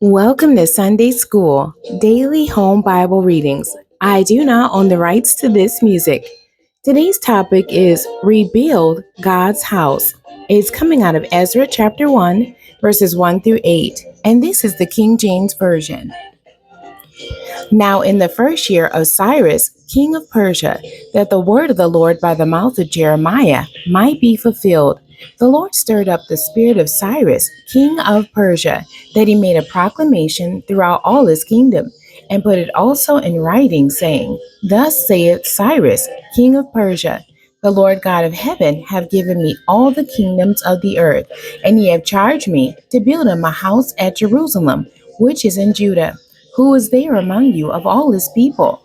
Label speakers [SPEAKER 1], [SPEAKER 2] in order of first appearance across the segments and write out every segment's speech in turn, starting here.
[SPEAKER 1] Welcome to Sunday School, Daily Home Bible Readings. I do not own the rights to this music. Today's topic is Rebuild God's House. It's coming out of Ezra chapter 1, verses 1 through 8, and this is the King James Version. Now, in the first year of Cyrus, king of Persia, that the word of the Lord by the mouth of Jeremiah might be fulfilled, the Lord stirred up the spirit of Cyrus, king of Persia, that he made a proclamation throughout all his kingdom, and put it also in writing, saying, Thus saith Cyrus, king of Persia, the Lord God of heaven have given me all the kingdoms of the earth, and ye have charged me to build him a house at Jerusalem, which is in Judah. Who is there among you of all his people?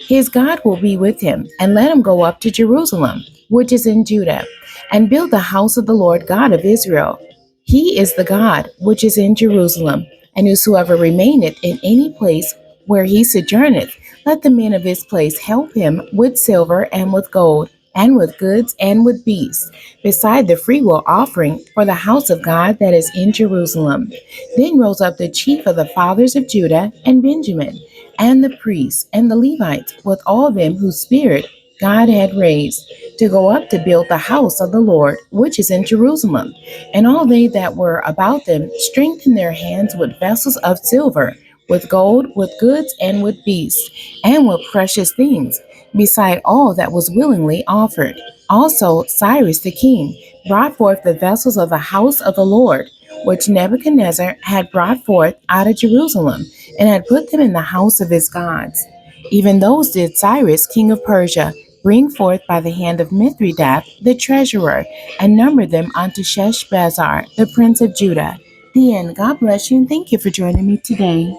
[SPEAKER 1] His God will be with him, and let him go up to Jerusalem, which is in Judah, and build the house of the Lord God of Israel. He is the God which is in Jerusalem, and whosoever remaineth in any place where he sojourneth, let the men of his place help him with silver and with gold, and with goods and with beasts, beside the freewill offering for the house of God that is in Jerusalem. Then rose up the chief of the fathers of Judah and Benjamin, and the priests and the Levites, with all them whose spirit God had raised, to go up to build the house of the Lord, which is in Jerusalem. And all they that were about them strengthened their hands with vessels of silver, with gold, with goods, and with beasts, and with precious things, beside all that was willingly offered. Also Cyrus the king brought forth the vessels of the house of the Lord, which Nebuchadnezzar had brought forth out of Jerusalem, and had put them in the house of his gods. Even those did Cyrus king of Persia bring forth by the hand of Mithridath the treasurer, and numbered them unto Sheshbazzar the prince of Judah. The end. God bless you, and thank you for joining me today.